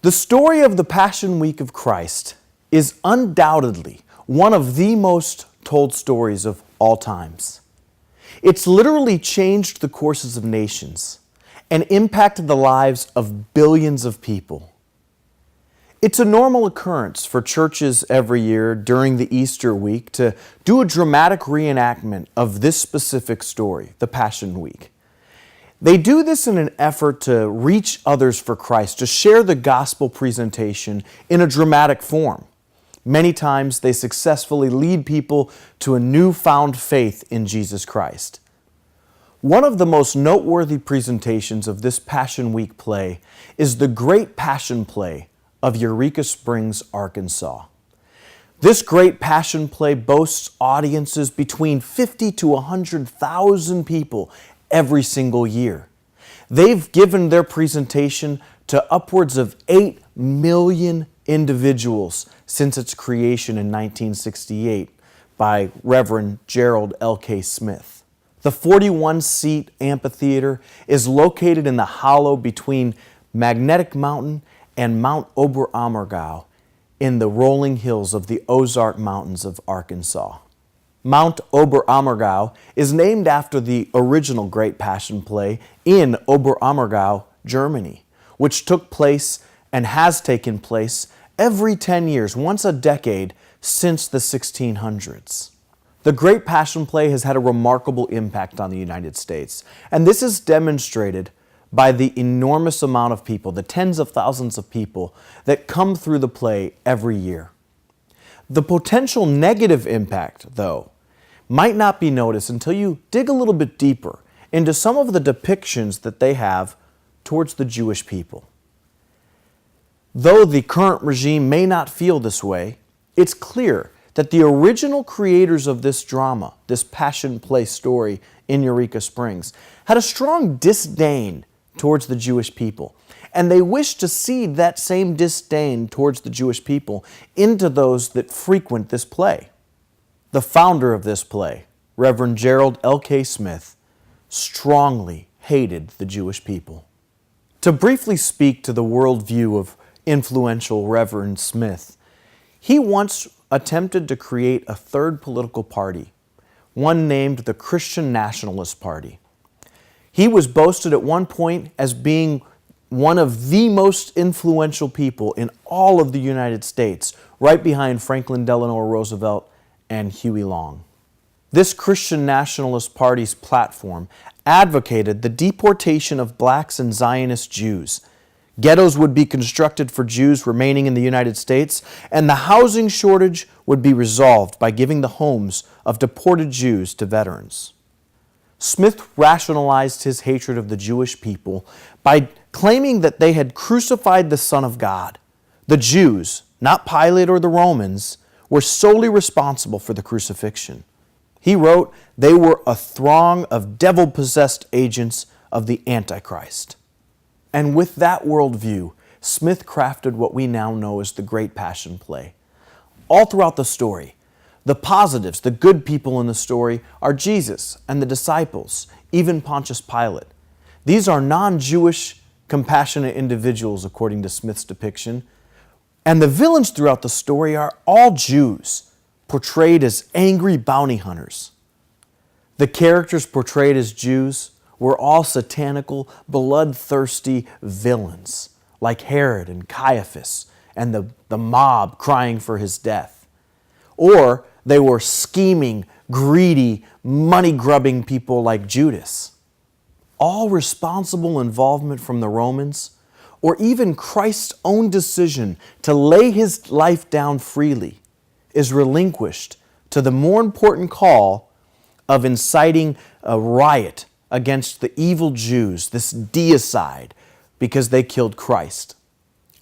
The story of the Passion Week of Christ is undoubtedly one of the most told stories of all times. It's literally changed the courses of nations and impacted the lives of billions of people. It's a normal occurrence for churches every year during the Easter week to do a dramatic reenactment of this specific story, the Passion Week. They do this in an effort to reach others for Christ, to share the gospel presentation in a dramatic form. Many times they successfully lead people to a newfound faith in Jesus Christ. One of the most noteworthy presentations of this Passion Week play is the Great Passion Play of Eureka Springs, Arkansas. This Great Passion Play boasts audiences between 50 to 100,000 people every single year. They've given their presentation to upwards of 8 million individuals since its creation in 1968 by Reverend Gerald L.K. Smith. The 41-seat amphitheater is located in the hollow between Magnetic Mountain and Mount Oberammergau in the rolling hills of the Ozark Mountains of Arkansas. Mount Oberammergau is named after the original Great Passion Play in Oberammergau, Germany, which took place and has taken place every 10 years, once a decade, since the 1600s. The Great Passion Play has had a remarkable impact on the United States, and this is demonstrated by the enormous amount of people, the tens of thousands of people that come through the play every year. The potential negative impact, though, might not be noticed until you dig a little bit deeper into some of the depictions that they have towards the Jewish people. Though the current regime may not feel this way, it's clear that the original creators of this drama, this Passion Play story in Eureka Springs, had a strong disdain towards the Jewish people. And they wish to seed that same disdain towards the Jewish people into those that frequent this play. The founder of this play, Reverend Gerald L.K. Smith, strongly hated the Jewish people. To briefly speak to the worldview of influential Reverend Smith, he once attempted to create a third political party, one named the Christian Nationalist Party. He was boasted at one point as being one of the most influential people in all of the United States, right behind Franklin Delano Roosevelt and Huey Long. This Christian Nationalist Party's platform advocated the deportation of blacks and Zionist Jews. Ghettos would be constructed for Jews remaining in the United States, and the housing shortage would be resolved by giving the homes of deported Jews to veterans. Smith rationalized his hatred of the Jewish people by claiming that they had crucified the Son of God. The Jews, not Pilate or the Romans, were solely responsible for the crucifixion. He wrote, they were a throng of devil-possessed agents of the Antichrist. And with that worldview, Smith crafted what we now know as the Great Passion Play. All throughout the story, the positives, the good people in the story, are Jesus and the disciples, even Pontius Pilate. These are non-Jewish, compassionate individuals, according to Smith's depiction. And the villains throughout the story are all Jews, portrayed as angry bounty hunters. The characters portrayed as Jews were all satanical, bloodthirsty villains, like Herod and Caiaphas and the mob crying for his death. Or they were scheming, greedy, money-grubbing people like Judas. All responsible involvement from the Romans, or even Christ's own decision to lay his life down freely, is relinquished to the more important call of inciting a riot against the evil Jews, this deicide, because they killed Christ.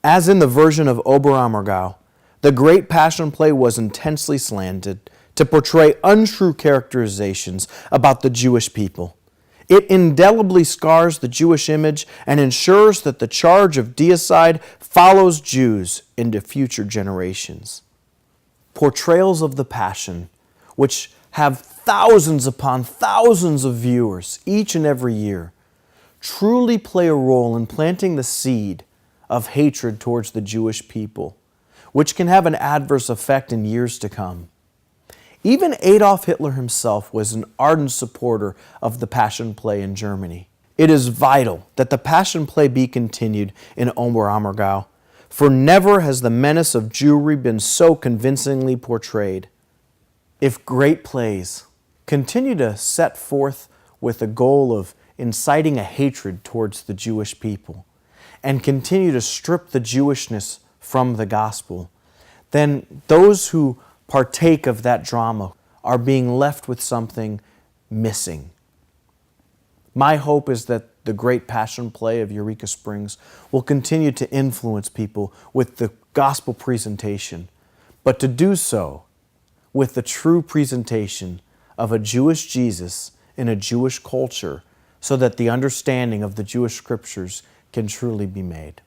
As in the version of Oberammergau, the Great Passion Play was intensely slanted to portray untrue characterizations about the Jewish people. It indelibly scars the Jewish image and ensures that the charge of deicide follows Jews into future generations. Portrayals of the Passion, which have thousands upon thousands of viewers each and every year, truly play a role in planting the seed of hatred towards the Jewish people, which can have an adverse effect in years to come. Even Adolf Hitler himself was an ardent supporter of the Passion Play in Germany. It is vital that the Passion Play be continued in Oberammergau, for never has the menace of Jewry been so convincingly portrayed. If great plays continue to set forth with the goal of inciting a hatred towards the Jewish people and continue to strip the Jewishness from the gospel, then those who partake of that drama are being left with something missing. My hope is that the great Passion Play of Eureka Springs will continue to influence people with the gospel presentation, but to do so with the true presentation of a Jewish Jesus in a Jewish culture, so that the understanding of the Jewish scriptures can truly be made.